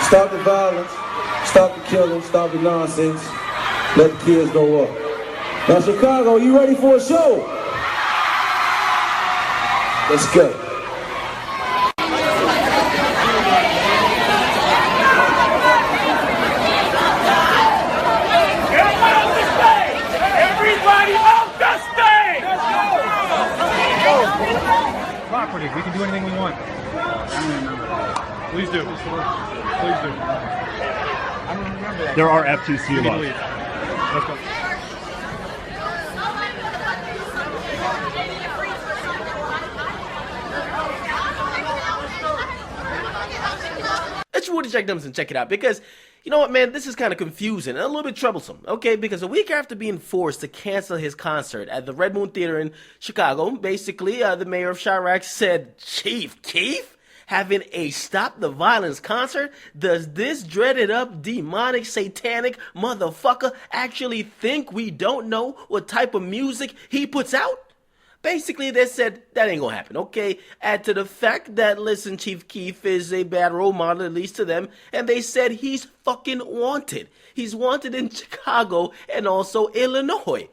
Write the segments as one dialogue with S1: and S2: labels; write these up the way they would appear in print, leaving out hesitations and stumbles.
S1: Stop the violence, stop the killing, stop the nonsense. Let the kids grow up. Now, Chicago, you ready for a show? Let's go.
S2: Property. We can do anything we want. Please do. Please do.
S3: There are FTC laws.
S2: Let's go.
S4: I just want to check them and check it out because, you know what, man, this is kind of confusing and a little bit troublesome, okay? Because a week after being forced to cancel his concert at the Red Moon Theater in Chicago, basically, the mayor of Chirac said, Chief Keef having a Stop the Violence concert? Does this dreaded up, demonic, satanic motherfucker actually think we don't know what type of music he puts out? Basically, they said that ain't gonna happen, okay? Add to the fact that, listen, Chief Keef is a bad role model, at least to them, and they said he's fucking wanted. He's wanted in Chicago and also Illinois.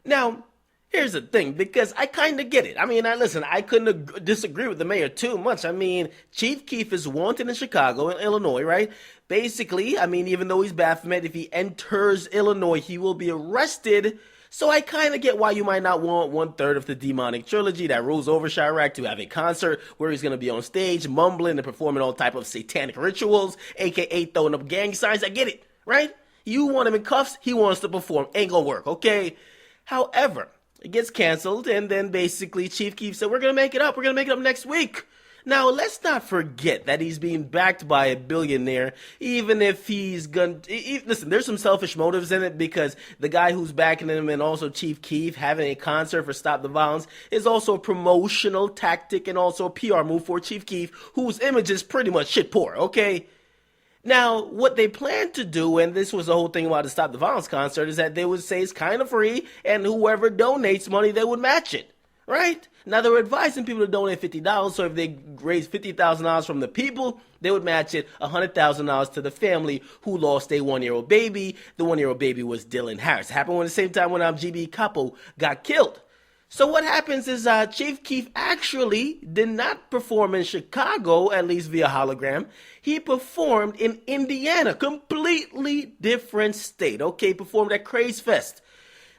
S4: Now, here's the thing, because I kind of get it. I mean, I couldn't disagree with the mayor too much. I mean, Chief Keef is wanted in Chicago and Illinois, right? Basically, I mean, even though he's Baphomet, if he enters Illinois, he will be arrested. So I kind of get why you might not want 1/3 of the demonic trilogy that rules over Chirac to have a concert where he's going to be on stage mumbling and performing all type of satanic rituals, aka throwing up gang signs. I get it, right? You want him in cuffs, he wants to perform. Ain't gonna work, okay? However, it gets canceled, and then basically Chief Keef said, we're going to make it up. We're going to make it up next week. Now, let's not forget that he's being backed by a billionaire, even if he's going to... Listen, there's some selfish motives in it because the guy who's backing him and also Chief Keef having a concert for Stop the Violence is also a promotional tactic and also a PR move for Chief Keef, whose image is pretty much shit poor, okay? Now, what they plan to do, and this was the whole thing about the Stop the Violence concert, is that they would say it's kind of free, and whoever donates money, they would match it. Right? Now, they were advising people to donate $50, so if they raise $50,000 from the people, they would match it $100,000 to the family who lost a 1-year-old baby. The 1-year-old baby was Dylan Harris. It happened at the same time when GB Capo got killed. So what happens is Chief Keef actually did not perform in Chicago, at least via hologram. He performed in Indiana, completely different state. Okay, performed at Craze Fest.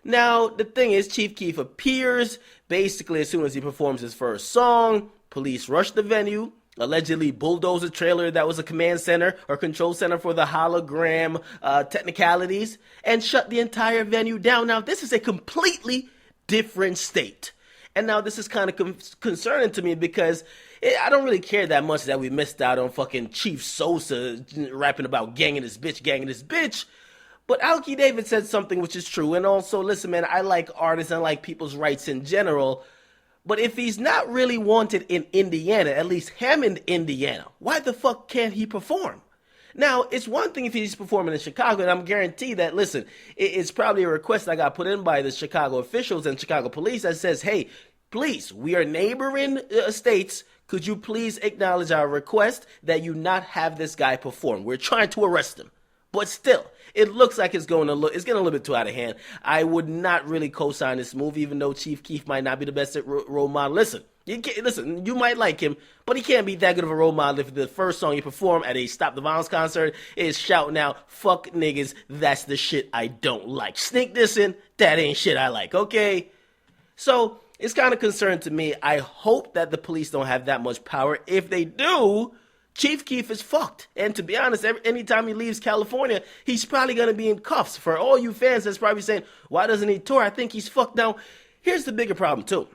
S4: Now, the thing is, Chief Keef appears. Basically, as soon as he performs his first song, police rush the venue, allegedly bulldoze a trailer that was a command center or control center for the hologram technicalities, and shut the entire venue down. Now, this is a completely different state. And now this is kind of concerning to me because I don't really care that much that we missed out on fucking Chief Sosa rapping about ganging this bitch. But Alki David said something which is true. And also, listen, man, I like artists and I like people's rights in general. But if he's not really wanted in Indiana, at least Hammond, Indiana, why the fuck can't he perform? Now, it's one thing if he's performing in Chicago, and I'm guaranteed that, listen, it's probably a request that got put in by the Chicago officials and Chicago police that says, hey, please, we are neighboring states. Could you please acknowledge our request that you not have this guy perform? We're trying to arrest him. But still, it looks like it's getting a little bit too out of hand. I would not really co-sign this move, even though Chief Keef might not be the best role model. Listen, you might like him, but he can't be that good of a role model if the first song you perform at a Stop the Violence concert is shouting out, fuck niggas, that's the shit I don't like. Sneak dissing, that ain't shit I like, okay? So, it's kind of concerning to me. I hope that the police don't have that much power. If they do, Chief Keef is fucked. And to be honest, anytime he leaves California, he's probably going to be in cuffs. For all you fans that's probably saying, why doesn't he tour? I think he's fucked. Now, here's the bigger problem, too.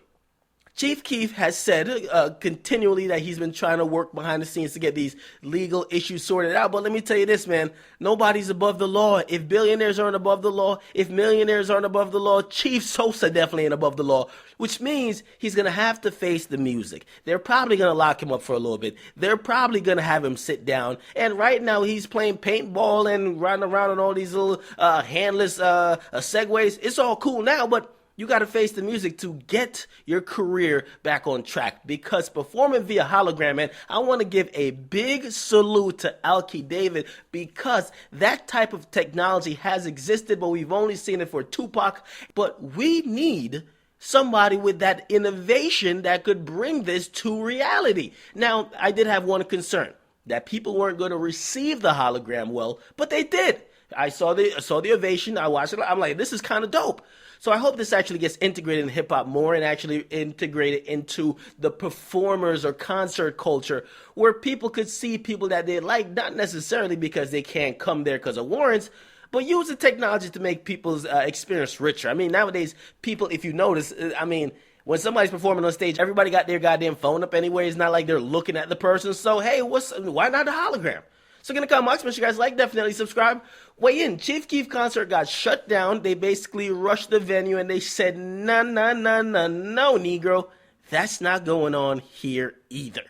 S4: Chief Keef has said continually that he's been trying to work behind the scenes to get these legal issues sorted out. But let me tell you this, man. Nobody's above the law. If billionaires aren't above the law, if millionaires aren't above the law, Chief Sosa definitely ain't above the law, which means he's going to have to face the music. They're probably going to lock him up for a little bit. They're probably going to have him sit down. And right now he's playing paintball and riding around on all these little handless segways. It's all cool now, but You got to face the music to get your career back on track, because performing via hologram, man, I want to give a big salute to David, because that type of technology has existed, but we've only seen it for Tupac. But we need somebody with that innovation that could bring this to reality. Now, I did have one concern, that people weren't going to receive the hologram well, but they did. I saw the ovation. I watched it. I'm like, this is kind of dope. So I hope this actually gets integrated in hip hop more, and actually integrated into the performers or concert culture, where people could see people that they like, not necessarily because they can't come there because of warrants, but use the technology to make people's experience richer. I mean, nowadays, people, if you notice, when somebody's performing on stage, everybody got their goddamn phone up anyway. It's not like they're looking at the person. So, hey, why not a hologram? So gonna come, Max. Make sure you guys like, definitely subscribe. Weigh in. Chief Keef concert got shut down. They basically rushed the venue and they said, no, Negro. That's not going on here either.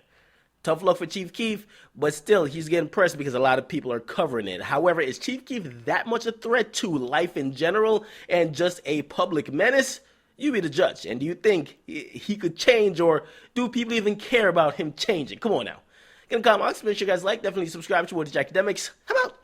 S4: Tough luck for Chief Keef, but still, he's getting pressed because a lot of people are covering it. However, is Chief Keef that much a threat to life in general and just a public menace? You be the judge. And do you think he could change, or do people even care about him changing? Come on now. Gonna come, make sure you guys like, definitely subscribe to Akademiks. How about